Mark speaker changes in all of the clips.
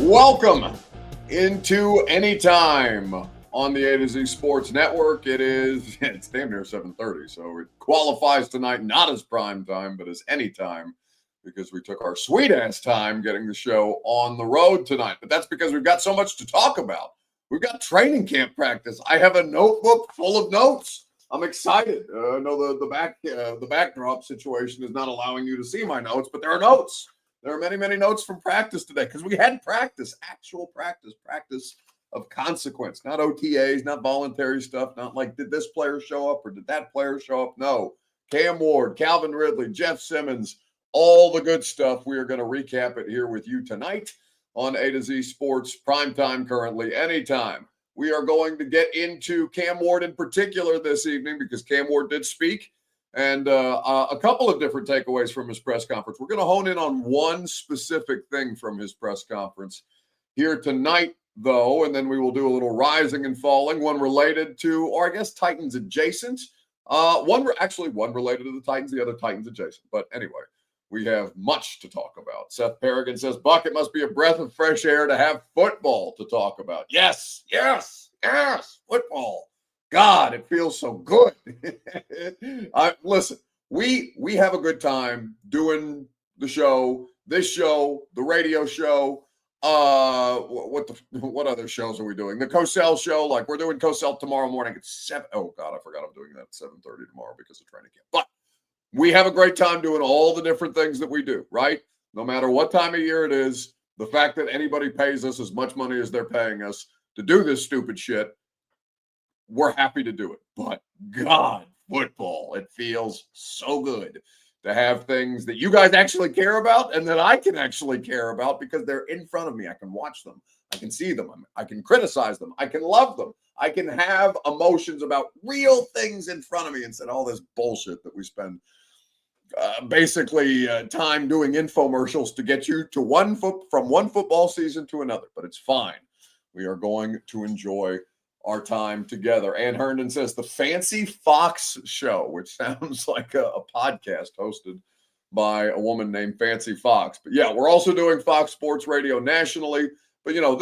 Speaker 1: Welcome into Anytime on the A to Z Sports Network. It's damn near 7:30, so it qualifies tonight not as prime time, but as anytime because we took our sweet ass time getting the show on the road tonight. But that's because we've got so much to talk about. We've got training camp practice. I have a notebook full of notes. I'm excited. I know the backdrop situation is not allowing you to see my notes, but there are notes. There are many, many notes from practice today because we had actual practice of consequence, not OTAs, not voluntary stuff, not like did this player show up or did that player show up? No. Cam Ward, Calvin Ridley, Jeff Simmons, all the good stuff. We are going to recap it here with you tonight on A to Z Sports, primetime currently, anytime. We are going to get into Cam Ward in particular this evening because Cam Ward did speak. And a couple of different takeaways from his press conference. We're going to hone in on one specific thing from his press conference here tonight, though, and then we will do a little rising and falling, one related to, or I guess Titans adjacent. One related to the Titans, the other Titans adjacent. But anyway, we have much to talk about. Seth Peregrine says, Buck, it must be a breath of fresh air to have football to talk about. Yes, football. God, it feels so good. Listen, we have a good time doing the show, this show, the radio show. What other shows are we doing? The Cosell show, like we're doing Cosell tomorrow morning at 7. Oh God, I forgot I'm doing that at 7:30 tomorrow because of training camp. But we have a great time doing all the different things that we do, right? No matter what time of year it is, the fact that anybody pays us as much money as they're paying us to do this stupid shit, we're happy to do it. But God, football, it feels so good to have things that you guys actually care about and that I can actually care about because they're in front of me. I can watch them. I can see them. I can criticize them. I can love them. I can have emotions about real things in front of me instead of all this bullshit that we spend basically time doing infomercials to get you to from one football season to another. But it's fine. We are going to enjoy our time together. Ann Herndon says the Fancy Fox Show, which sounds like a podcast hosted by a woman named Fancy Fox. But yeah, we're also doing Fox Sports Radio nationally. But you know,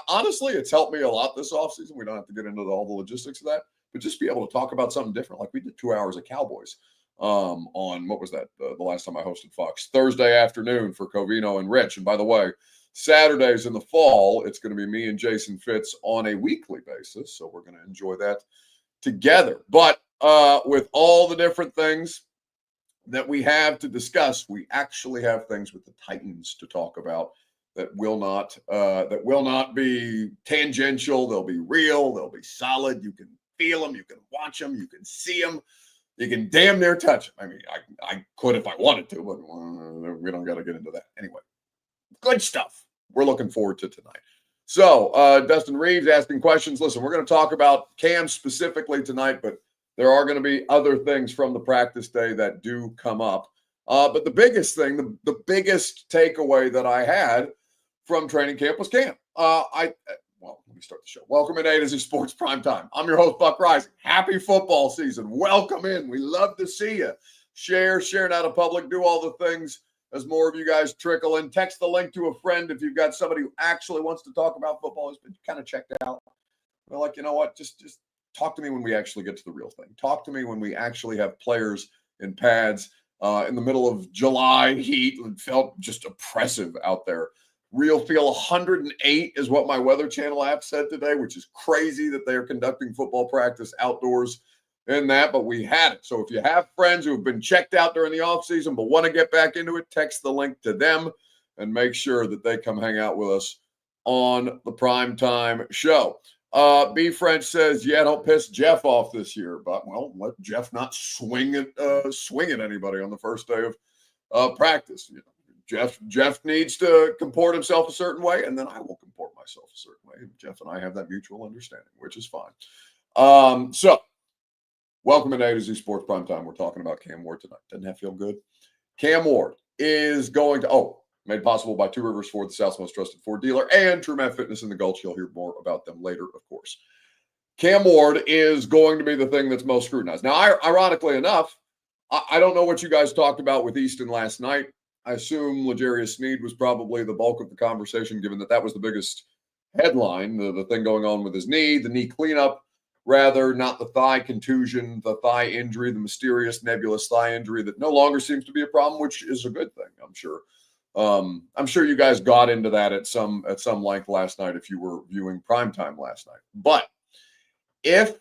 Speaker 1: honestly, it's helped me a lot this offseason. We don't have to get into all the logistics of that, but just be able to talk about something different. Like we did 2 hours of Cowboys on what was that? The last time I hosted Fox, Thursday afternoon for Covino and Rich. And by the way, Saturdays in the fall, it's going to be me and Jason Fitz on a weekly basis. So we're going to enjoy that together. But with all the different things that we have to discuss, we actually have things with the Titans to talk about that will not be tangential. They'll be real. They'll be solid. You can feel them. You can watch them. You can see them. You can damn near touch them. I mean, I could if I wanted to, but we don't got to get into that. Anyway, good stuff. We're looking forward to tonight. So, Dustin Reeves asking questions. Listen, we're going to talk about Cam specifically tonight, but there are going to be other things from the practice day that do come up. But the biggest thing, the biggest takeaway that I had from training camp was Cam. Let me start the show. Welcome to A to Z Sports Primetime. I'm your host, Buck Rising. Happy football season. Welcome in. We love to see you. Share it out of public, do all the things as more of you guys trickle in. Text the link to a friend if you've got somebody who actually wants to talk about football, has been kind of checked out. They're like, you know what, just talk to me when we actually get to the real thing. Talk to me when we actually have players in pads in the middle of July heat. It felt just oppressive out there. Real feel 108 is what my Weather Channel app said today, which is crazy that they are conducting football practice outdoors in that, but we had it. So if you have friends who have been checked out during the offseason but want to get back into it, text the link to them and make sure that they come hang out with us on the primetime show. B French says, yeah, don't piss Jeff off this year, but well, let Jeff not swing at anybody on the first day of practice. You know, Jeff needs to comport himself a certain way, and then I will comport myself a certain way. Jeff and I have that mutual understanding, which is fine. So welcome to A to Z Sports Primetime. We're talking about Cam Ward tonight. Doesn't that feel good? Cam Ward is going to, made possible by Two Rivers Ford, the South's most trusted Ford dealer, and TrueMath Fitness in the Gulch. You'll hear more about them later, of course. Cam Ward is going to be the thing that's most scrutinized. Now, ironically enough, I don't know what you guys talked about with Easton last night. I assume L'Jarius Sneed was probably the bulk of the conversation, given that that was the biggest headline, the thing going on with his knee, the knee cleanup, rather, not the thigh contusion, the thigh injury, the mysterious nebulous thigh injury that no longer seems to be a problem, which is a good thing, I'm sure. I'm sure you guys got into that at some length last night if you were viewing primetime last night. But if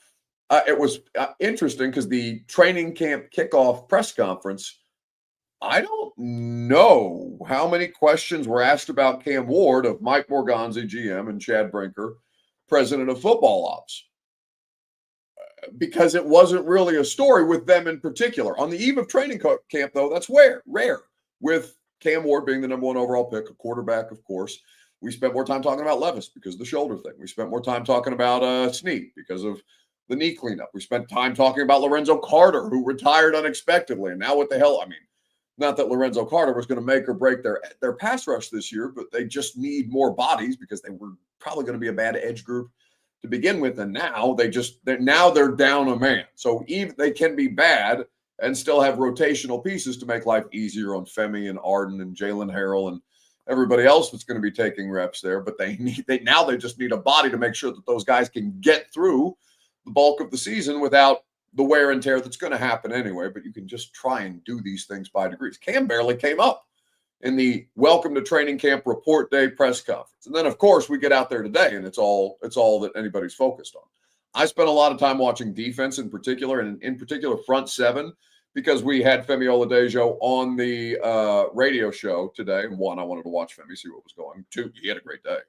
Speaker 1: it was interesting because the training camp kickoff press conference, I don't know how many questions were asked about Cam Ward of Mike Morganzi, GM, and Chad Brinker, president of football ops, because it wasn't really a story with them in particular. On the eve of training camp, though, that's rare. With Cam Ward being the number 1 overall pick, a quarterback, of course. We spent more time talking about Levis because of the shoulder thing. We spent more time talking about Snead because of the knee cleanup. We spent time talking about Lorenzo Carter, who retired unexpectedly. And now what the hell? I mean, not that Lorenzo Carter was going to make or break their pass rush this year, but they just need more bodies because they were probably going to be a bad edge group to begin with. And now they're down a man. So even they can be bad and still have rotational pieces to make life easier on Femi and Arden and Jalen Harrell and everybody else that's going to be taking reps there. But they just need a body to make sure that those guys can get through the bulk of the season without the wear and tear that's going to happen anyway. But you can just try and do these things by degrees. Cam barely came up in the welcome to training camp report day press conference. And then, of course, we get out there today, and it's all that anybody's focused on. I spent a lot of time watching defense in particular, and in particular front seven, because we had Femi Oladejo on the radio show today. And one, I wanted to watch Femi, see what was going. Two, he had a great day.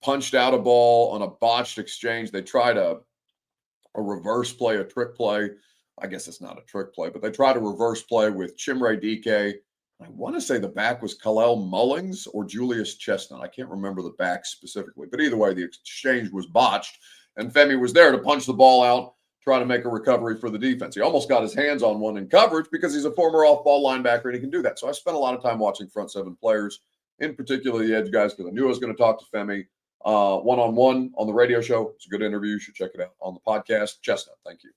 Speaker 1: Punched out a ball on a botched exchange. They tried a reverse play, a trick play. I guess it's not a trick play, but they tried a reverse play with Chimere Dike. I want to say the back was Kalel Mullings or Julius Chestnut. I can't remember the back specifically, but either way, the exchange was botched, and Femi was there to punch the ball out, try to make a recovery for the defense. He almost got his hands on one in coverage because he's a former off-ball linebacker and he can do that. So I spent a lot of time watching front seven players, in particular the edge guys, because I knew I was going to talk to Femi one-on-one on the radio show. It's a good interview. You should check it out on the podcast. Chestnut, thank you.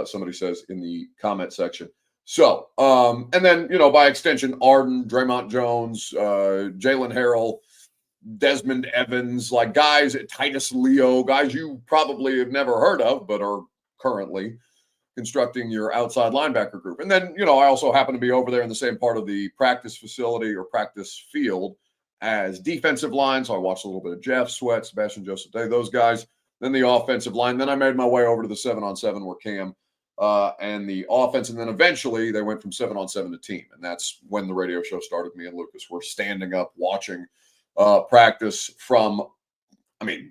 Speaker 1: Somebody says in the comment section. So, and then, by extension, Arden, Draymond Jones, Jalen Harrell, Desmond Evans, like guys, Titus Leo, guys you probably have never heard of, but are currently constructing your outside linebacker group. And then, I also happen to be over there in the same part of the practice facility or practice field as defensive line. So I watched a little bit of Jeff Sweat, Sebastian Joseph Day, those guys, then the offensive line. Then I made my way over to the 7-on-7 where Cam and the offense. And then eventually they went from 7-on-7 to team. And that's when the radio show started. Me and Lucas were standing up watching practice from,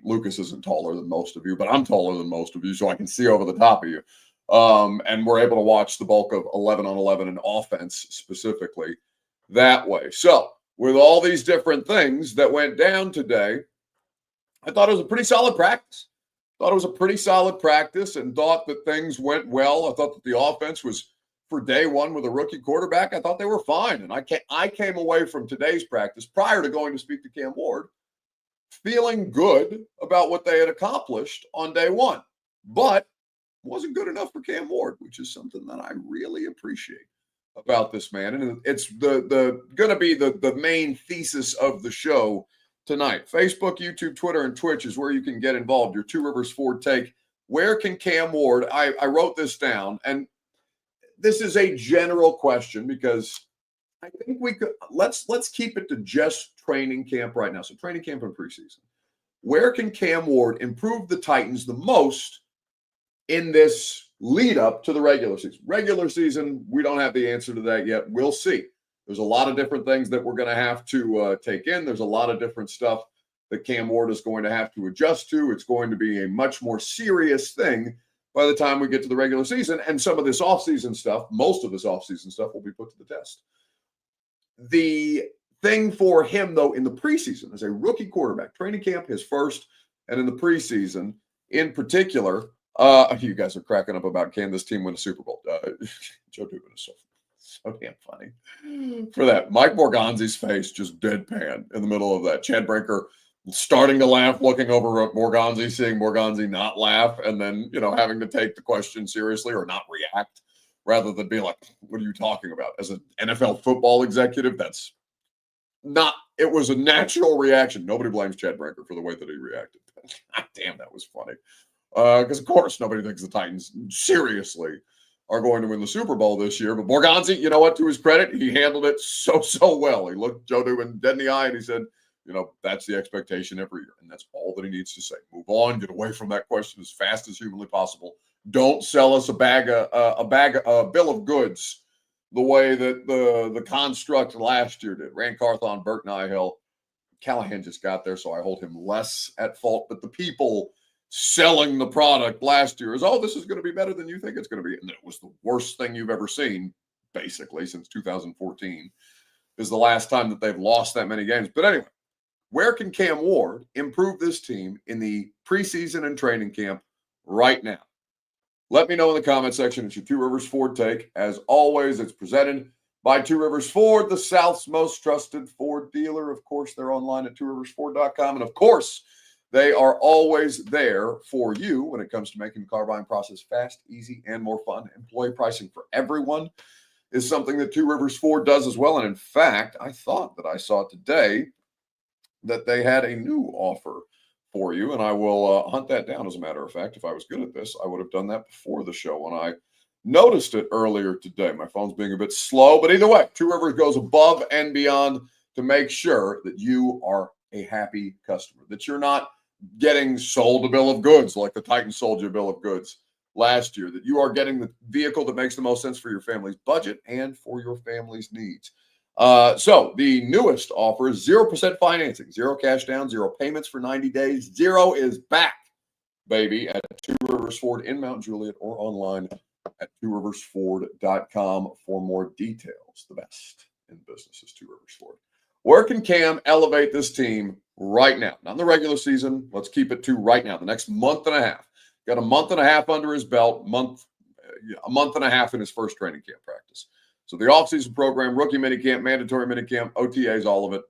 Speaker 1: Lucas isn't taller than most of you, but I'm taller than most of you, so I can see over the top of you. And we're able to watch the bulk of 11-on-11 in offense specifically that way. So with all these different things that went down today, I thought it was a pretty solid practice. And thought that things went well. I thought that the offense was, for day one with a rookie quarterback, I thought they were fine. And I came away from today's practice prior to going to speak to Cam Ward feeling good about what they had accomplished on day one. But wasn't good enough for Cam Ward, which is something that I really appreciate about this man. And it's the going to be the main thesis of the show tonight. Facebook, YouTube, Twitter, and Twitch is where you can get involved. Your Two Rivers Ford take. Where can Cam Ward, I wrote this down, and this is a general question because I think we could, let's keep it to just training camp right now. So training camp and preseason. Where can Cam Ward improve the Titans the most in this lead up to the regular season? Regular season, we don't have the answer to that yet. We'll see. There's a lot of different things that we're going to have to take in. There's a lot of different stuff that Cam Ward is going to have to adjust to. It's going to be a much more serious thing by the time we get to the regular season. And some of this offseason stuff, most of this offseason stuff, will be put to the test. The thing for him, though, in the preseason, as a rookie quarterback, training camp, his first, and in the preseason in particular, you guys are cracking up about can this team win a Super Bowl? Joe Dubin is so damn funny for that. Mike Morganzi's face just deadpan in the middle of that. Chad Brinker starting to laugh, looking over at Morganzi, seeing Morganzi not laugh, and then, having to take the question seriously or not react rather than be like, what are you talking about? As an NFL football executive, that's not, it was a natural reaction. Nobody blames Chad Brinker for the way that he reacted. God damn, that was funny. Because, of course, nobody thinks the Titans seriously are going to win the Super Bowl this year. But Borgonzi, you know what? To his credit, he handled it so well. He looked Joe Newman dead in the eye and he said, that's the expectation every year. And that's all that he needs to say. Move on, get away from that question as fast as humanly possible. Don't sell us a bill of goods the way that the construct last year did. Rand Carthon, Burke Nihill, Callahan just got there, so I hold him less at fault. But the people selling the product last year is, this is going to be better than you think it's going to be. And it was the worst thing you've ever seen, basically, since 2014 is the last time that they've lost that many games. But anyway, where can Cam Ward improve this team in the preseason and training camp right now? Let me know in the comment section. It's your Two Rivers Ford take. As always, it's presented by Two Rivers Ford, the South's most trusted Ford dealer. Of course, they're online at tworiversford.com. And of course, they are always there for you when it comes to making the car buying process fast, easy, and more fun. Employee pricing for everyone is something that Two Rivers Ford does as well. And in fact, I thought that I saw today that they had a new offer for you, and I will hunt that down. As a matter of fact, if I was good at this, I would have done that before the show when I noticed it earlier today. My phone's being a bit slow, but either way, Two Rivers goes above and beyond to make sure that you are a happy customer, that you're not getting sold a bill of goods like the Titans sold you a bill of goods last year, that you are getting the vehicle that makes the most sense for your family's budget and for your family's needs. So the newest offer is 0% financing, 0 cash down, 0 payments for 90 days. 0 is back, baby, at Two Rivers Ford in Mount Juliet or online at tworiversford.com for more details. The best in business is Two Rivers Ford. Where can Cam elevate this team right now? Not in the regular season. Let's keep it to right now, the next month and a half. Got a month and a half under his belt, a month and a half in his first training camp practice. So the offseason program, rookie minicamp, mandatory minicamp, OTAs, all of it,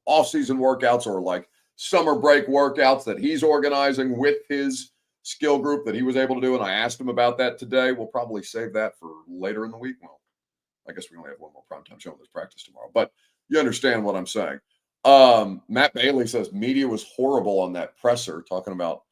Speaker 1: offseason workouts or like summer break workouts that he's organizing with his skill group that he was able to do. And I asked him about that today. We'll probably save that for later in the week. Well, I guess we only have one more primetime show in this practice tomorrow, but you understand what I'm saying. Matt Bailey says media was horrible on that presser, talking about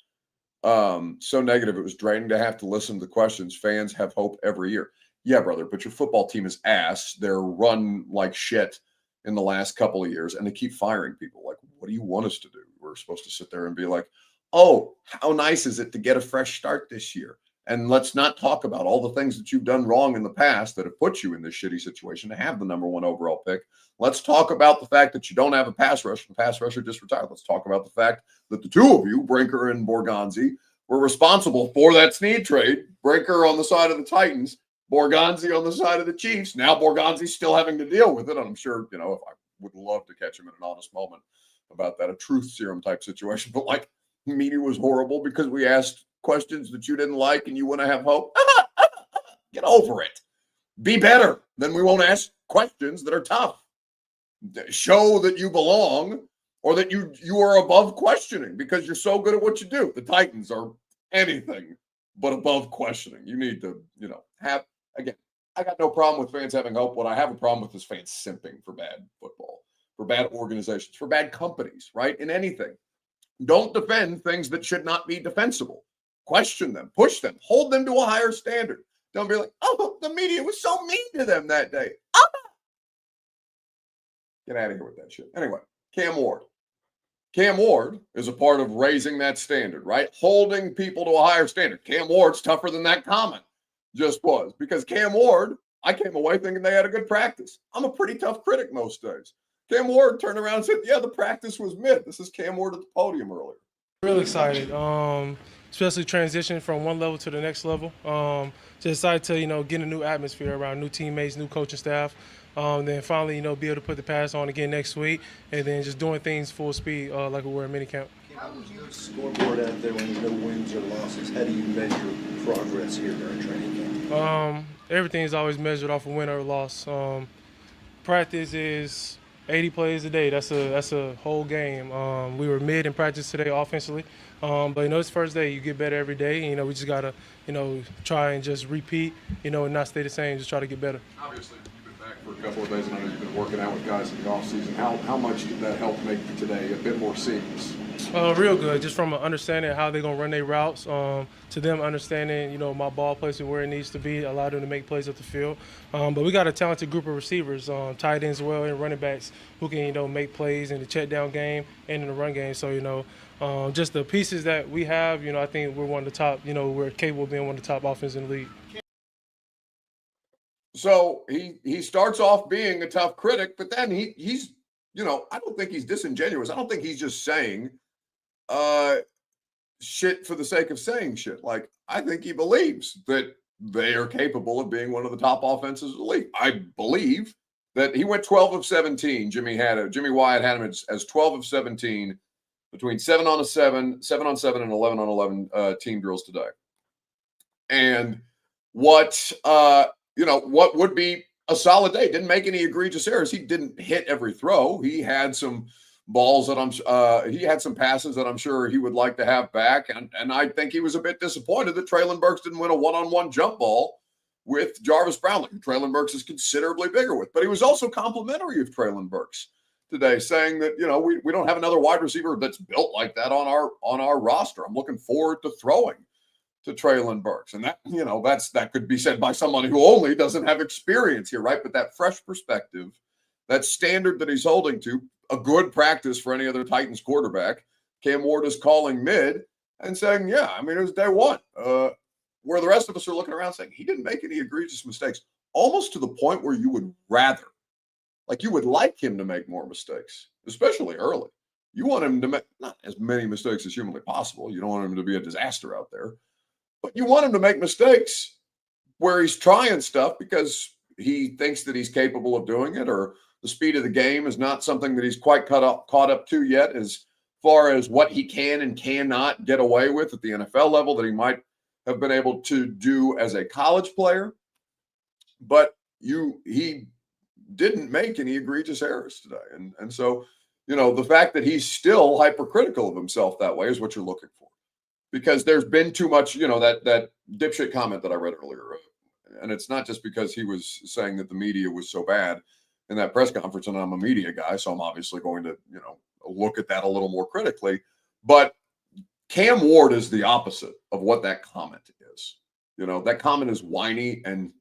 Speaker 1: so negative. It was draining to have to listen to the questions. Fans have hope every year. Yeah, brother, but your football team is ass. They're run like shit in the last couple of years, and they keep firing people. Like, what do you want us to do? We're supposed to sit there and be like, oh, how nice is it to get a fresh start this year? And let's not talk about all the things that you've done wrong in the past that have put you in this shitty situation to have the number 1 overall pick. Let's talk about the fact that you don't have a pass rush. The pass rusher just retired. Let's talk about the fact that the two of you, Brinker and Borgonzi, were responsible for that Snead trade. Brinker on the side of the Titans, Borgonzi on the side of the Chiefs. Now Borgonzi's still having to deal with it. And I'm sure, if I would love to catch him in an honest moment about that, a truth serum type situation. But like, media was horrible because we asked questions that you didn't like and you want to have hope. Get over it. Be better. Then we won't ask questions that are tough. Show that you belong or that you are above questioning because you're so good at what you do. The Titans are anything but above questioning. You need to, have, again, I got no problem with fans having hope. What I have a problem with is fans simping for bad football, for bad organizations, for bad companies, right? In anything. Don't defend things that should not be defensible. Question them, push them, hold them to a higher standard. Don't be like, oh, the media was so mean to them that day. Oh. Get out of here with that shit. Anyway, Cam Ward. Cam Ward is a part of raising that standard, right? Holding people to a higher standard. Cam Ward's tougher than that comment just was. Because Cam Ward, I came away thinking they had a good practice. I'm a pretty tough critic most days. Cam Ward turned around and said, yeah, the practice was mid. This is Cam Ward at the podium earlier.
Speaker 2: Real excited, especially transition from one level to the next level. Just excited to, get a new atmosphere around new teammates, new coaching staff. Then finally, be able to put the pass on again next week, and then just doing things full speed like we were in minicamp.
Speaker 3: How was the scoreboard out there when there's no wins or losses? How do you measure progress here during training camp?
Speaker 2: Everything is always measured off a win or a loss. Practice is 80 plays a day. That's a whole game. We were mid in practice today offensively, but it's first day. You get better every day. We just gotta try and just repeat. And not stay the same. Just try to get better.
Speaker 1: Obviously, you've been back for a couple of days, and I know you've been working out with guys in the offseason. How much did that help make today a bit more seamless?
Speaker 2: Real good, just from understanding how they're gonna run their routes, to them understanding, my ball placement where it needs to be, allow them to make plays up the field. But we got a talented group of receivers, tight ends as well, and running backs who can, make plays in the check down game and in the run game. So, just the pieces that we have, I think we're one of the top. We're capable of being one of the top offenses in the league.
Speaker 1: So he starts off being a tough critic, but then he's I don't think he's disingenuous. I don't think he's just saying shit for the sake of saying shit. Like, I think he believes that they are capable of being one of the top offenses of the league. I believe that he went 12 of 17. Jimmy Wyatt had him as 12 of 17 between 7 on 7, and 11 on 11 team drills today. And what would be a solid day. Didn't make any egregious errors. He didn't hit every throw. He had some balls that he had some passes that I'm sure he would like to have back. And I think he was a bit disappointed that Treylon Burks didn't win a one-on-one jump ball with Jarvis Brownlee, who Treylon Burks is considerably bigger with. But he was also complimentary of Treylon Burks today, saying that, we don't have another wide receiver that's built like that on our roster. I'm looking forward to throwing to Treylon Burks. And that, that could be said by someone who only doesn't have experience here, right? But that fresh perspective, that standard that he's holding to, a good practice for any other Titans quarterback. Cam Ward is calling mid and saying, yeah, it was day one. Where the rest of us are looking around saying he didn't make any egregious mistakes, almost to the point where you would like him to make more mistakes, especially early. You want him to make not as many mistakes as humanly possible. You don't want him to be a disaster out there, but you want him to make mistakes where he's trying stuff because he thinks that he's capable of doing it, or the speed of the game is not something that he's quite caught up to yet as far as what he can and cannot get away with at the NFL level that he might have been able to do as a college player. But he didn't make any egregious errors today. And so, the fact that he's still hypercritical of himself that way is what you're looking for. Because there's been too much, that dipshit comment that I read earlier. And it's not just because he was saying that the media was so bad in that press conference, and I'm a media guy, so I'm obviously going to, look at that a little more critically. But Cam Ward is the opposite of what that comment is. That comment is whiny, and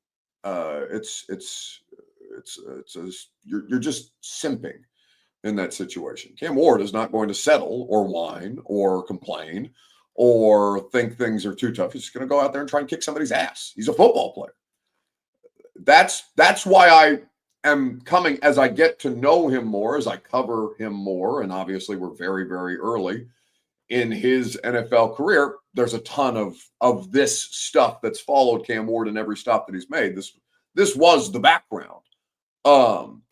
Speaker 1: you're just simping in that situation. Cam Ward is not going to settle or whine or complain or think things are too tough. He's just going to go out there and try and kick somebody's ass. He's a football player. That's why I am coming, as I get to know him more, as I cover him more, and obviously we're very, very early in his NFL career. There's a ton of this stuff that's followed Cam Ward in every stop that he's made. This was the background.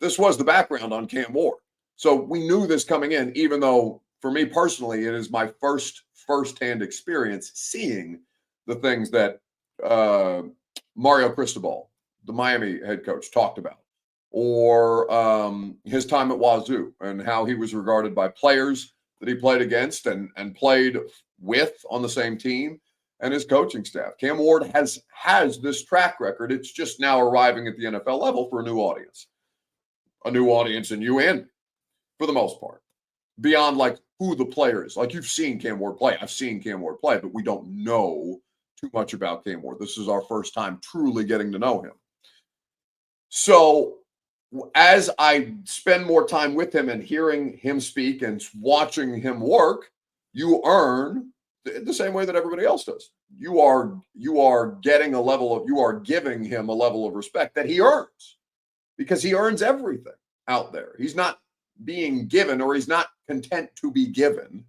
Speaker 1: This was the background on Cam Ward. So we knew this coming in, even though for me personally, it is my first-hand experience seeing the things that Mario Cristobal, the Miami head coach, talked about, or his time at Wazoo and how he was regarded by players that he played against and played with on the same team, and his coaching staff. Cam Ward has this track record. It's just now arriving at the NFL level for a new audience in you and me, for the most part, beyond like who the player is. Like, you've seen Cam Ward play. I've seen Cam Ward play, but we don't know too much about Cam Ward. This is our first time truly getting to know him. So as I spend more time with him and hearing him speak and watching him work, you earn the same way that everybody else does. You are giving him a level of respect that he earns, because he earns everything out there. He's not being given, or he's not content to be given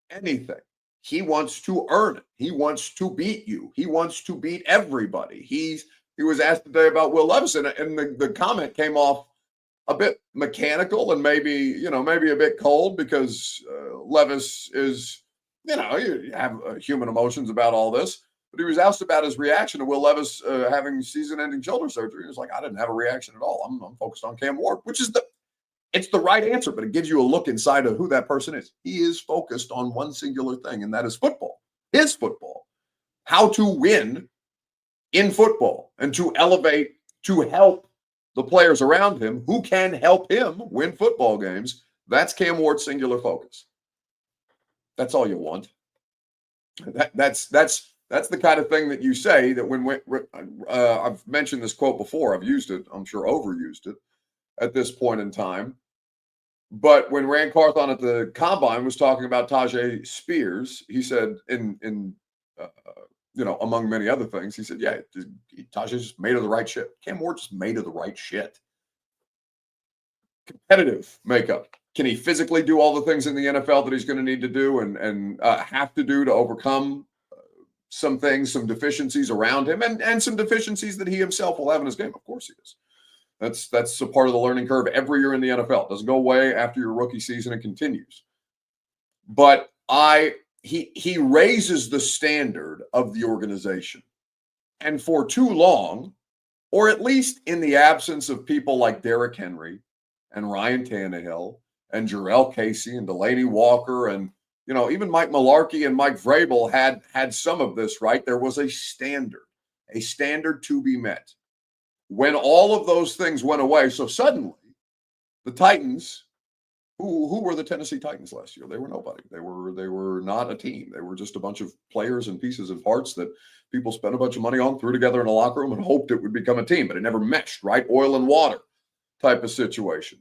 Speaker 1: anything. He wants to earn it. He wants to beat you. He wants to beat everybody. He was asked today about Will Levis, and the comment came off a bit mechanical and maybe a bit cold, because Levis is, you have human emotions about all this. But he was asked about his reaction to Will Levis having season-ending shoulder surgery. He was like, I didn't have a reaction at all. I'm focused on Cam Ward, which is It's the right answer, but it gives you a look inside of who that person is. He is focused on one singular thing, and that is football, his football, how to win in football and to elevate, to help the players around him who can help him win football games. That's Cam Ward's singular focus. That's all you want. That's the kind of thing that you say that when I've mentioned this quote before, I've used it, I'm sure overused it at this point in time. But when Rand Carthon at the Combine was talking about Tyjae Spears, he said among many other things, he said, yeah, Tyjae's just made of the right shit. Cam Ward just made of the right shit. Competitive makeup. Can he physically do all the things in the NFL that he's going to need to do and have to do to overcome some things, some deficiencies around him and some deficiencies that he himself will have in his game? Of course he is. That's a part of the learning curve every year in the NFL. It doesn't go away after your rookie season. It continues. But he raises the standard of the organization. And for too long, or at least in the absence of people like Derrick Henry and Ryan Tannehill and Jurrell Casey and Delanie Walker and, even Mike Mularkey and Mike Vrabel had some of this, right? There was a standard to be met. When all of those things went away, so suddenly the Titans, who were the Tennessee Titans last year? They were nobody. They were not a team. They were just a bunch of players and pieces of parts that people spent a bunch of money on, threw together in a locker room and hoped it would become a team, but it never meshed, right? Oil and water type of situation.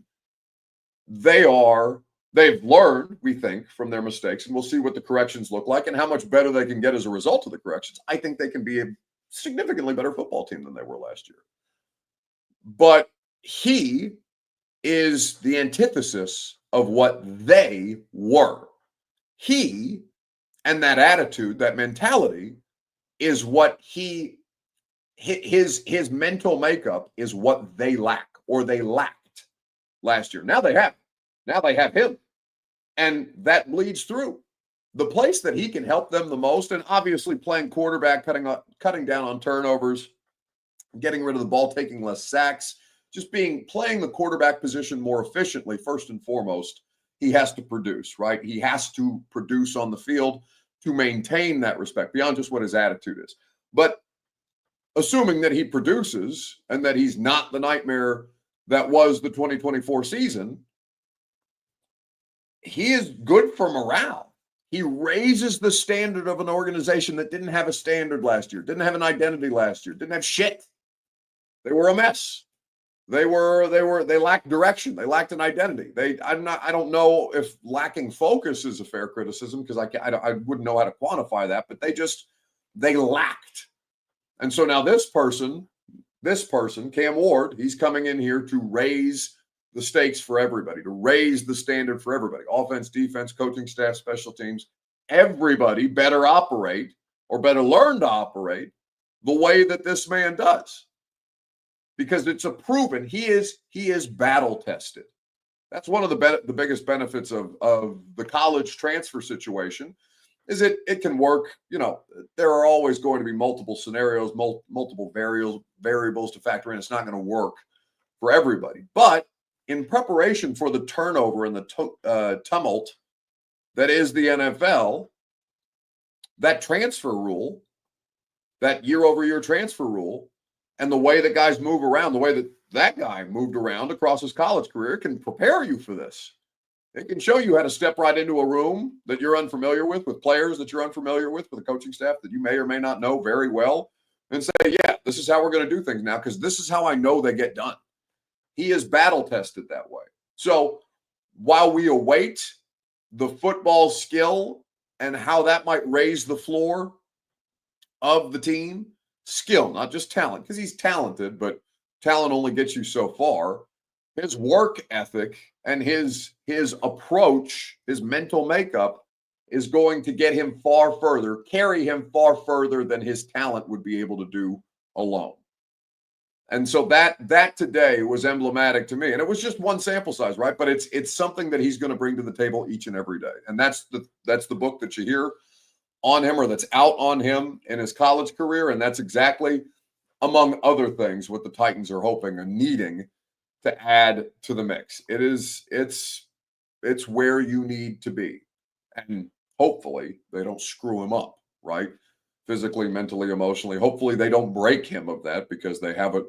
Speaker 1: They've learned, we think, from their mistakes, and we'll see what the corrections look like and how much better they can get as a result of the corrections. I think they can be a significantly better football team than they were last year. But he is the antithesis of what they were. He and that attitude, that mentality is what his mental makeup is what they lack or they lacked last year. Now they have him. And that bleeds through. The place that he can help them the most, and obviously playing quarterback, cutting down on turnovers, getting rid of the ball, taking less sacks, just playing the quarterback position more efficiently, first and foremost, he has to produce, right? He has to produce on the field to maintain that respect beyond just what his attitude is. But assuming that he produces and that he's not the nightmare that was the 2024 season, he is good for morale. He raises the standard of an organization that didn't have a standard last year, didn't have an identity last year, didn't have shit. They were a mess. They lacked direction. They lacked an identity. I don't know if lacking focus is a fair criticism because I wouldn't know how to quantify that, but they lacked. And so now this person, Cam Ward, he's coming in here to raise the stakes for everybody, to raise the standard for everybody. Offense, defense, coaching staff, special teams. Everybody better operate or better learn to operate the way that this man does. Because it's a proven, he is battle tested. That's one of the biggest benefits of the college transfer situation is it can work. There are always going to be multiple scenarios, multiple variables to factor in. It's not going to work for everybody. But in preparation for the turnover and the tumult that is the NFL, that transfer rule, that year-over-year transfer rule, and the way that guys move around, the way that guy moved around across his college career can prepare you for this. It can show you how to step right into a room that you're unfamiliar with players that you're unfamiliar with a coaching staff that you may or may not know very well, and say, yeah, this is how we're going to do things now because this is how I know they get done. He is battle tested that way. So while we await the football skill and how that might raise the floor of the team, skill, not just talent, because he's talented, but talent only gets you so far. His work ethic and his approach, his mental makeup is going to get him far further, carry him far further than his talent would be able to do alone. And so that today was emblematic to me. And it was just one sample size, right? But it's something that he's going to bring to the table each and every day. And that's the book that you hear on him or that's out on him in his college career. And that's exactly, among other things, what the Titans are hoping and needing to add to the mix. It's where you need to be. And hopefully they don't screw him up, right? Physically, mentally, emotionally. Hopefully they don't break him of that because they have it.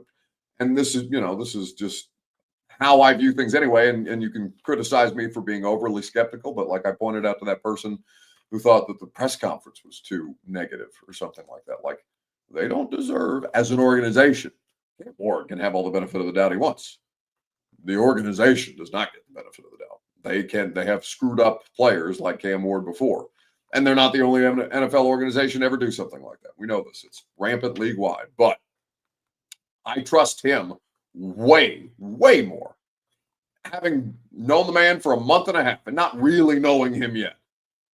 Speaker 1: And this is just how I view things anyway. And you can criticize me for being overly skeptical, but like I pointed out to that person who thought that the press conference was too negative or something like that. Like they don't deserve, as an organization, Cam Ward can have all the benefit of the doubt he wants. The organization does not get the benefit of the doubt. They have screwed up players like Cam Ward before. And they're not the only NFL organization to ever do something like that. We know this. It's rampant league wide. But I trust him way, way more. Having known the man for a month and a half and not really knowing him yet,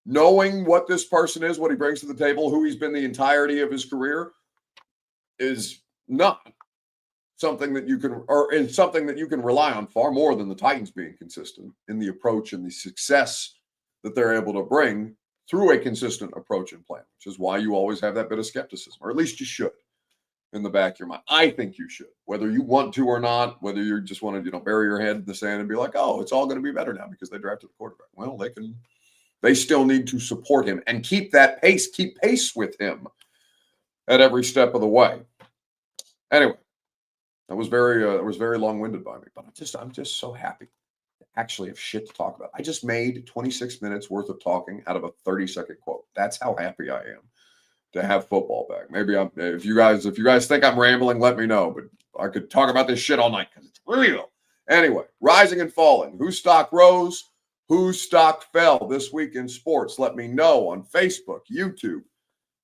Speaker 1: knowing what this person is, what he brings to the table, who he's been the entirety of his career, is not something that you can, or is something that you can rely on far more than the Titans being consistent in the approach and the success that they're able to bring through a consistent approach and plan, which is why you always have that bit of skepticism, or at least you should in the back of your mind. I think you should, whether you want to or not, whether you just want to, bury your head in the sand and be like, oh, it's all going to be better now because they drafted the quarterback. Well, they still need to support him and keep pace with him at every step of the way. Anyway, that was very long-winded by me, but I'm just so happy to actually have shit to talk about. I just made 26 minutes worth of talking out of a 30-second quote. That's how happy I am to have football back. Maybe if you guys think I'm rambling, let me know, but I could talk about this shit all night because it's real. Anyway, rising and falling. Whose stock rose? Whose stock fell this week in sports? Let me know on Facebook, YouTube,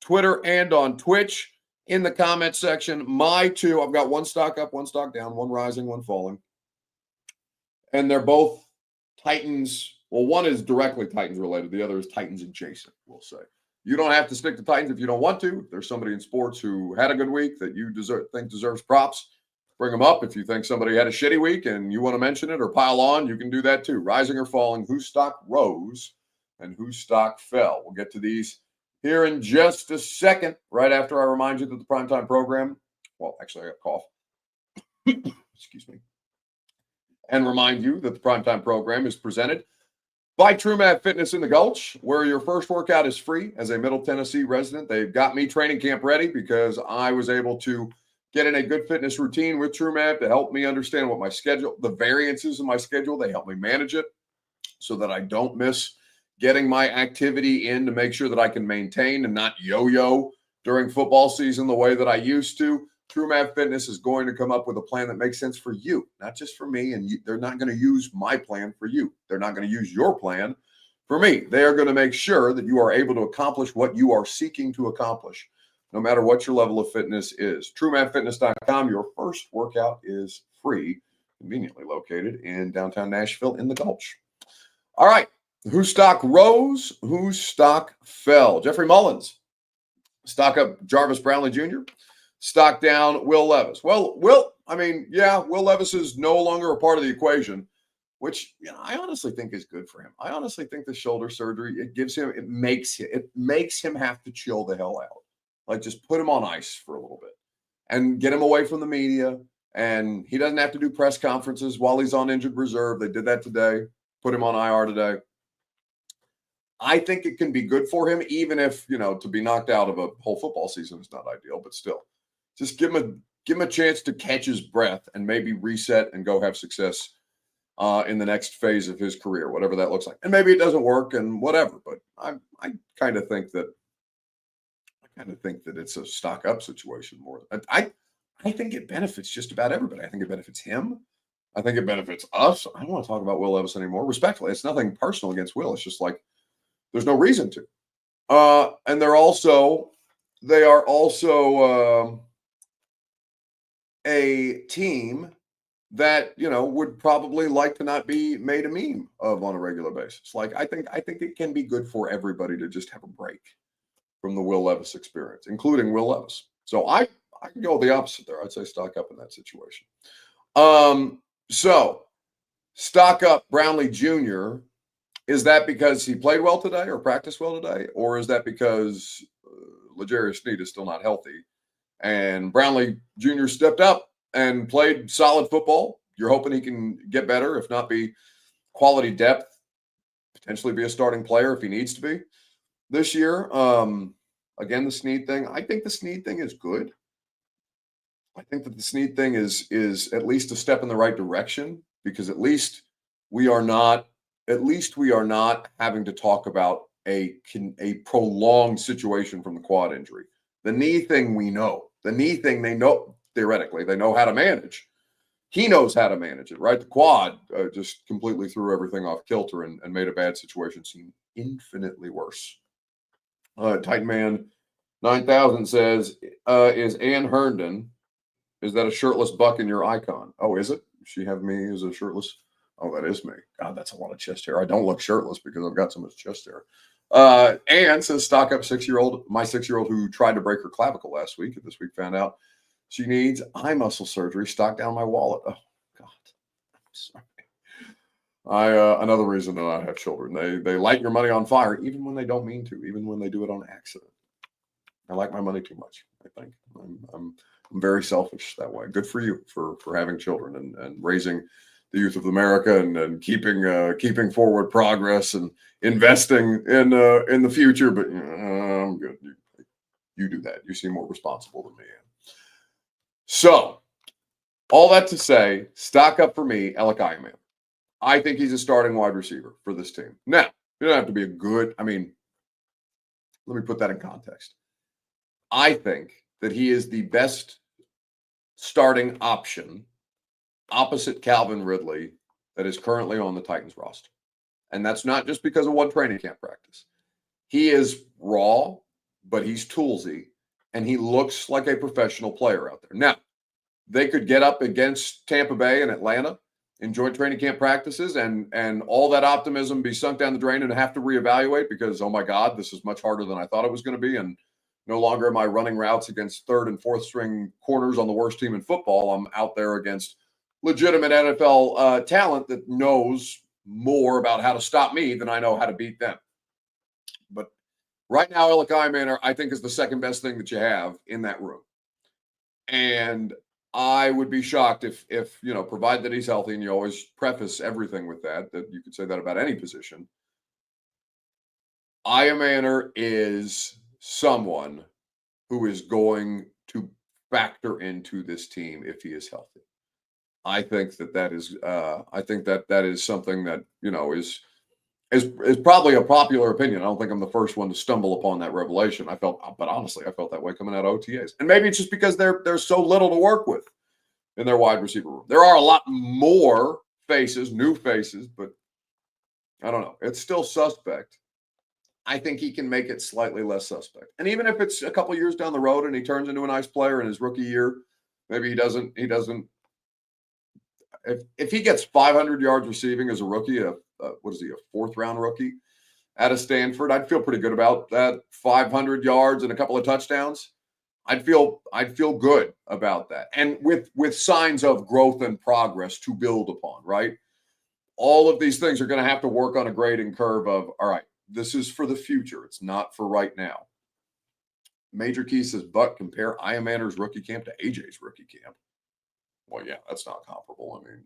Speaker 1: Twitter, and on Twitch. In the comment section, I've got one stock up, one stock down, one rising, one falling. And they're both Titans. Well, one is directly Titans related. The other is Titans adjacent, we'll say. You don't have to stick to Titans if you don't want to. If there's somebody in sports who had a good week that you think deserves props, bring them up. If you think somebody had a shitty week and you want to mention it or pile on, you can do that too. Rising or falling, whose stock rose and whose stock fell. We'll get to these here in just a second, right after I remind you that the primetime program, well, actually I got a cough. Excuse me. And remind you that the primetime program is presented by TrueMath Fitness in the Gulch, where your first workout is free. As a Middle Tennessee resident, they've got me training camp ready because I was able to get in a good fitness routine with TrueMath to help me understand what my schedule, the variances in my schedule, they help me manage it so that I don't miss getting my activity in to make sure that I can maintain and not yo-yo during football season the way that I used to. TrueMath Fitness is going to come up with a plan that makes sense for you, not just for me. And they're not going to use my plan for you. They're not going to use your plan for me. They are going to make sure that you are able to accomplish what you are seeking to accomplish, no matter what your level of fitness is. TrueMathFitness.com. Your first workout is free, conveniently located in downtown Nashville in the Gulch. All right. Whose stock rose? Whose stock fell? Jeffrey Mullins. Stock up Jarvis Brownlee Jr. Stock down Will Levis. Well, Will Levis is no longer a part of the equation, which I honestly think is good for him. I honestly think the shoulder surgery, it makes him have to chill the hell out. Like just put him on ice for a little bit and get him away from the media. And he doesn't have to do press conferences while he's on injured reserve. They did that today. Put him on IR today. I think it can be good for him, even if, to be knocked out of a whole football season is not ideal, but still. Just give him a chance to catch his breath and maybe reset and go have success in the next phase of his career, whatever that looks like. And maybe it doesn't work and whatever, but I kind of think that it's a stock up situation more. I think it benefits just about everybody. I think it benefits him. I think it benefits us. I don't want to talk about Will Levis anymore. Respectfully, it's nothing personal against Will. It's just like there's no reason to. And they are also a team that would probably like to not be made a meme of on a regular basis. Like I think it can be good for everybody to just have a break from the Will Levis experience, including Will Levis. So I can go the opposite there. I'd say stock up in that situation. So stock up Brownlee Jr. Is that because he played well today or practiced well today? Or is that because L'Jarius Sneed is still not healthy? And Brownlee Jr. stepped up and played solid football, you're hoping he can get better, if not be quality depth, potentially be a starting player if he needs to be this year. Again, the Snead thing. I think the Snead thing is good. I think that the Snead thing is at least a step in the right direction, because at least we are not having to talk about a prolonged situation from the quad injury. The knee thing, we know. The knee thing, they know, theoretically, they know how to manage. He knows how to manage it, right? The quad just completely threw everything off kilter and made a bad situation seem infinitely worse. Titan Man 9000 says, is Ann Herndon, is that a shirtless buck in your icon? Oh, is it? Does she have me as a shirtless? Oh, that is me. God, that's a lot of chest hair. I don't look shirtless because I've got so much chest hair. Ann says, stock up 6-year-old. My 6-year-old who tried to break her clavicle last week, and this week found out she needs eye muscle surgery. Stock down my wallet. Oh, God. I'm sorry. Another reason that I have children. They light your money on fire, even when they don't mean to, even when they do it on accident. I like my money too much, I think. I'm very selfish that way. Good for you for having children and raising the youth of America and keeping forward progress and investing in the future. But I'm good. You do that. You seem more responsible than me. So, all that to say, stock up for me, Alec Ironman. I think he's a starting wide receiver for this team. Now, you don't have to be a good. I mean, let me put that in context. I think that he is the best starting option opposite Calvin Ridley that is currently on the Titans roster. And that's not just because of one training camp practice. He is raw, but he's toolsy, and he looks like a professional player out there. Now, they could get up against Tampa Bay and Atlanta in joint training camp practices and all that optimism be sunk down the drain and have to reevaluate because, oh my God, this is much harder than I thought it was going to be. And no longer am I running routes against third and fourth string corners on the worst team in football. I'm out there against legitimate NFL talent that knows more about how to stop me than I know how to beat them. But right now, Alec Ironman, I think, is the second best thing that you have in that room. And I would be shocked if provided that he's healthy, and you always preface everything with that you could say that about any position. Ironman is someone who is going to factor into this team if he is healthy. I think that is something that is probably a popular opinion. I don't think I'm the first one to stumble upon that revelation. But honestly, I felt that way coming out of OTAs, and maybe it's just because there's so little to work with in their wide receiver room. There are a lot more faces, new faces, but I don't know. It's still suspect. I think he can make it slightly less suspect. And even if it's a couple years down the road and he turns into a nice player in his rookie year, maybe he doesn't. If he gets 500 yards receiving as a rookie, a fourth round rookie out of Stanford, I'd feel pretty good about that. 500 yards and a couple of touchdowns. I'd feel good about that. And with signs of growth and progress to build upon, right? All of these things are going to have to work on a grading curve of, all right, this is for the future. It's not for right now. Major Key says, but compare Ironman's rookie camp to AJ's rookie camp. Well, yeah, that's not comparable. I mean,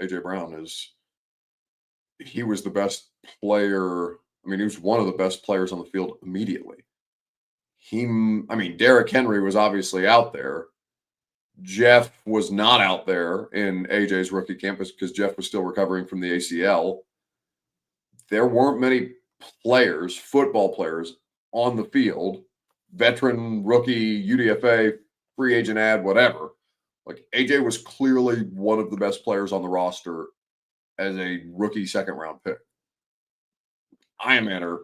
Speaker 1: AJ Brown he was the best player. I mean, he was one of the best players on the field immediately. Derrick Henry was obviously out there. Jeff was not out there in AJ's rookie campus because Jeff was still recovering from the ACL. There weren't many players, football players, on the field, veteran, rookie, UDFA, free agent ad, whatever. Like, AJ was clearly one of the best players on the roster as a rookie second-round pick. Ironman,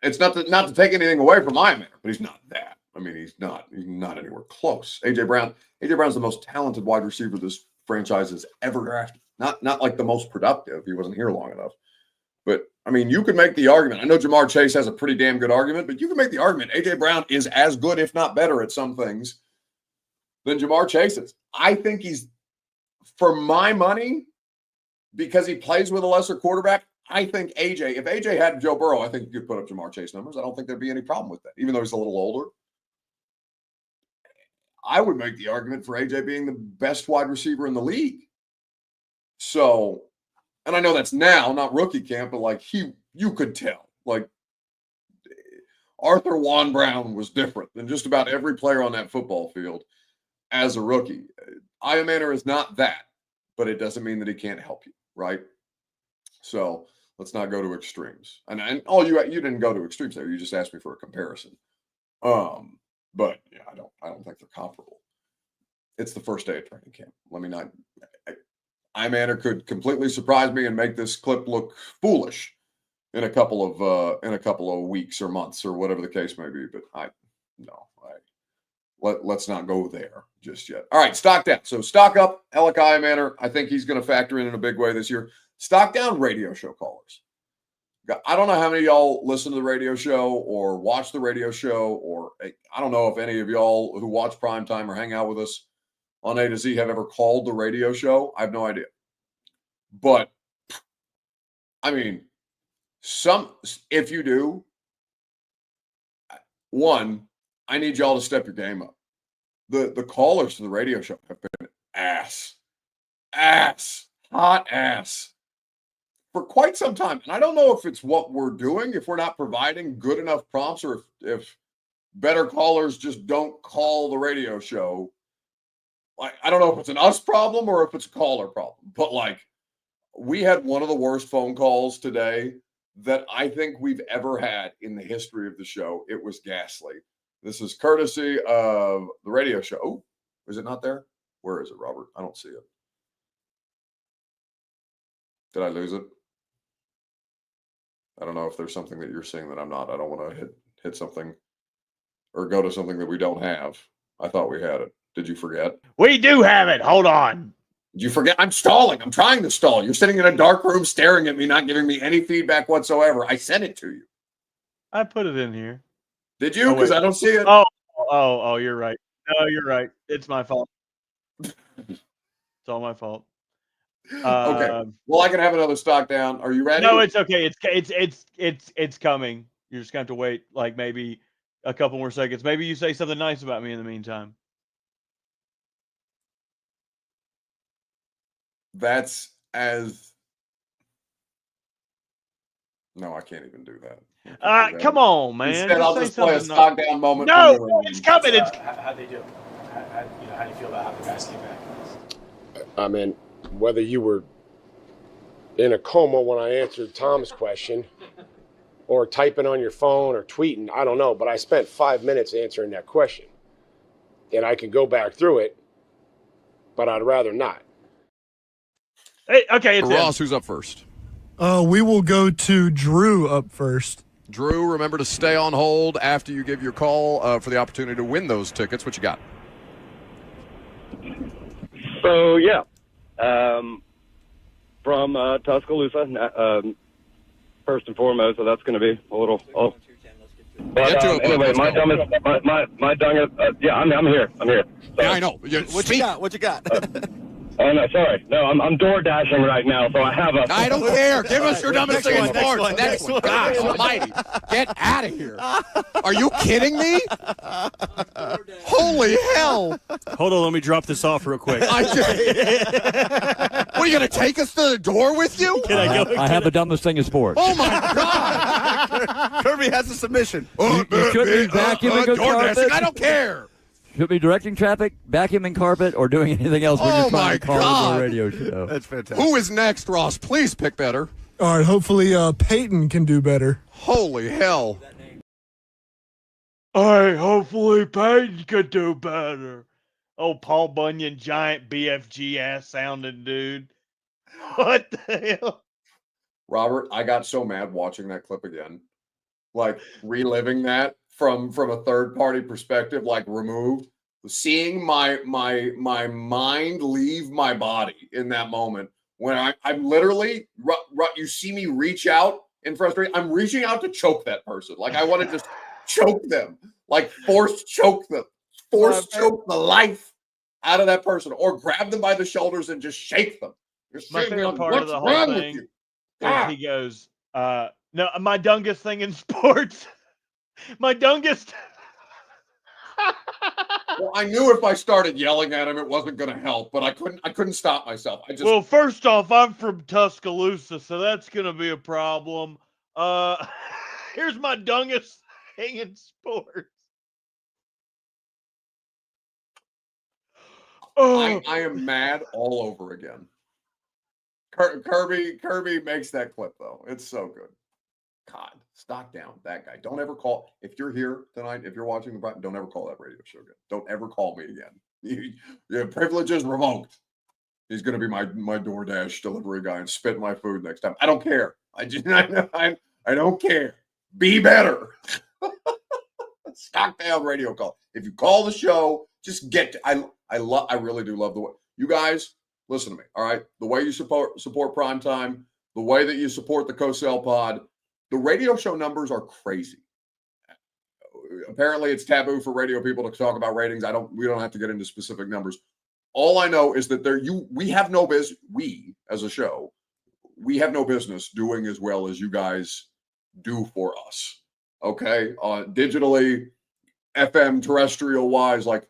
Speaker 1: it's not to take anything away from Ironman, but he's not that. I mean, he's not anywhere close. AJ Brown's the most talented wide receiver this franchise has ever drafted. Not like the most productive. He wasn't here long enough. But, I mean, you could make the argument. I know Jamar Chase has a pretty damn good argument, but you can make the argument AJ Brown is as good, if not better, at some things than Jamar Chase is. I think he's, for my money, because he plays with a lesser quarterback, I think if AJ had Joe Burrow, I think you could put up Jamar Chase numbers. I don't think there'd be any problem with that, even though he's a little older. I would make the argument for AJ being the best wide receiver in the league. So, and I know that's now, not rookie camp, but like you could tell. Like Arthur Juan Brown was different than just about every player on that football field as a rookie. Iamaner is not that, but it doesn't mean that he can't help you, right? So let's not go to extremes. And you didn't go to extremes there. You just asked me for a comparison. But yeah, I don't think they're comparable. It's the first day of training camp. Let me not. Iamaner could completely surprise me and make this clip look foolish in a couple of weeks or months or whatever the case may be. But let's not go there just yet. All right, stock down. So stock up, Alec Iamaner. I think he's going to factor in a big way this year. Stock down, radio show callers. I don't know how many of y'all listen to the radio show or watch the radio show, or I don't know if any of y'all who watch Primetime or hang out with us on A to Z have ever called the radio show. I have no idea. But, I mean, if you do, one, I need y'all to step your game up. The callers to the radio show have been hot ass for quite some time. And I don't know if it's what we're doing, if we're not providing good enough prompts, or if better callers just don't call the radio show. Like, I don't know if it's an us problem or if it's a caller problem, but like, we had one of the worst phone calls today that I think we've ever had in the history of the show. It was ghastly. This is courtesy of the radio show. Oh, is it not there? Where is it, Robert? I don't see it. Did I lose it? I don't know if there's something that you're seeing that I'm not. I don't want to hit something or go to something that we don't have. I thought we had it. Did you forget?
Speaker 4: We do have it. Hold on.
Speaker 1: Did you forget? I'm stalling. I'm trying to stall. You're sitting in a dark room staring at me, not giving me any feedback whatsoever. I sent it to you.
Speaker 4: I put it in here.
Speaker 1: Did you? Because I don't see it.
Speaker 4: Oh, you're right. No, you're right. It's my fault. It's all my fault.
Speaker 1: Okay. Well, I can have another stock down. Are you ready?
Speaker 4: No, it's okay. It's coming. You're just gonna have to wait like maybe a couple more seconds. Maybe you say something nice about me in the meantime.
Speaker 1: That's as. No, I can't even do that.
Speaker 4: Come on, man.
Speaker 1: Instead, I'll just play a stock down moment.
Speaker 4: No, it's coming.
Speaker 5: How'd they do? How do you feel about how the guys came back?
Speaker 6: I mean, whether you were in a coma when I answered Tom's question or typing on your phone or tweeting, I don't know, but I spent 5 minutes answering that question. And I could go back through it, but I'd rather not.
Speaker 4: Hey, okay, it's
Speaker 7: Ross, who's up first?
Speaker 8: We will go to Drew up first.
Speaker 7: Drew, remember to stay on hold after you give your call for the opportunity to win those tickets. What you got?
Speaker 9: So, yeah, from Tuscaloosa, first and foremost, so that's going to be a little But anyway, my dumbest, yeah, I'm here. So,
Speaker 7: yeah, I know.
Speaker 5: What you got?
Speaker 9: Oh, no, sorry. No, I'm door dashing right now, so I have a...
Speaker 7: I don't care. Give us your dumbest thing in sports.
Speaker 5: Next one.
Speaker 7: Gosh almighty. Get out of here. Are you kidding me? Holy hell.
Speaker 10: Hold on, let me drop this off real quick.
Speaker 7: What, are you going to take us to the door with you?
Speaker 10: Can I go?
Speaker 11: I have the dumbest thing in sports.
Speaker 7: Oh, my God.
Speaker 5: Kirby has a submission.
Speaker 11: You should be vacuuming a carpet.
Speaker 7: I don't care.
Speaker 11: Should be directing traffic, vacuuming carpet, or doing anything else when you're trying to call into a radio show.
Speaker 5: That's fantastic.
Speaker 7: Who is next, Ross? Please pick better.
Speaker 8: All right, hopefully Peyton can do better.
Speaker 7: Holy hell.
Speaker 4: All right, hopefully Peyton could do better. Oh, Paul Bunyan, giant BFG ass sounding dude. What the hell?
Speaker 1: Robert, I got so mad watching that clip again. Like reliving that from a third party perspective, like removed, seeing my mind leave my body in that moment when I'm literally, you see me reach out in frustration. I'm reaching out to choke that person. Like I want to just choke them, like force choke them, choke the life out of that person, or grab them by the shoulders and just shake them.
Speaker 4: My favorite part of the whole thing is he goes, no, my dungest thing in sports. My dungest.
Speaker 1: Well, I knew if I started yelling at him, it wasn't going to help, but I couldn't stop myself.
Speaker 4: Well, first off, I'm from Tuscaloosa, so that's going to be a problem. Here's my Dungus hanging sports.
Speaker 1: I am mad all over again. Kirby makes that clip though. It's so good. God, stock down that guy. Don't ever call. If you're here tonight, if you're watching the, don't ever call that radio show again. Don't ever call me again. Your privilege is revoked. He's going to be my DoorDash delivery guy and spit my food next time. I don't care. I don't care. Be better. Stock down radio call. If you call the show, just get. I really do love the way you guys listen to me. All right, the way you support Primetime, the way that you support the Cosell Pod. The radio show numbers are crazy. Apparently, it's taboo for radio people to talk about ratings. We don't have to get into specific numbers. All I know is that we have no business. We as a show, we have no business doing as well as you guys do for us. Okay, digitally, FM, terrestrial wise, like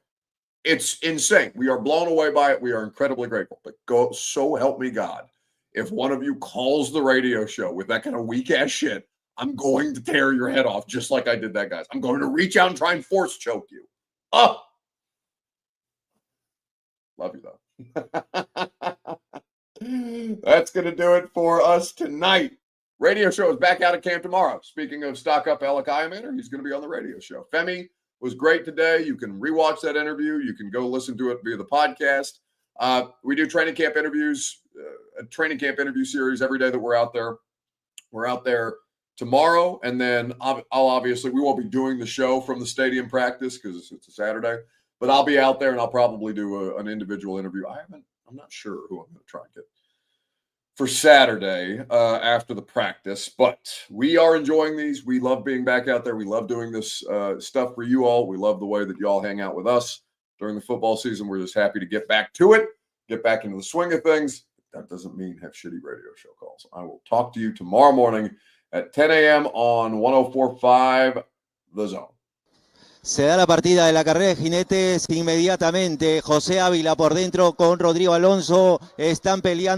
Speaker 1: it's insane. We are blown away by it. We are incredibly grateful. But so help me God, if one of you calls the radio show with that kind of weak ass shit, I'm going to tear your head off just like I did that, guys. I'm going to reach out and try and force choke you. Oh, love you though. That's going to do it for us tonight. Radio show is back out at camp tomorrow. Speaking of stock up Alec Iamander, he's going to be on the radio show. Femi was great today. You can rewatch that interview. You can go listen to it via the podcast. We do training camp interviews, a training camp interview series every day that we're out there. We're out there tomorrow, and then we won't be doing the show from the stadium practice because it's a Saturday, but I'll be out there and I'll probably do an individual interview. I'm not sure who I'm going to try and get for Saturday after the practice, but we are enjoying these. We love being back out there. We love doing this stuff for you all. We love the way that you all hang out with us during the football season. We're just happy to get back to it, get back into the swing of things. That doesn't mean have shitty radio show calls. I will talk to you tomorrow morning at 10 a.m. on 104.5 The Zone.
Speaker 12: Se da la partida de la carrera de jinetes inmediatamente. José Ávila por dentro con Rodrigo Alonso. Están peleando.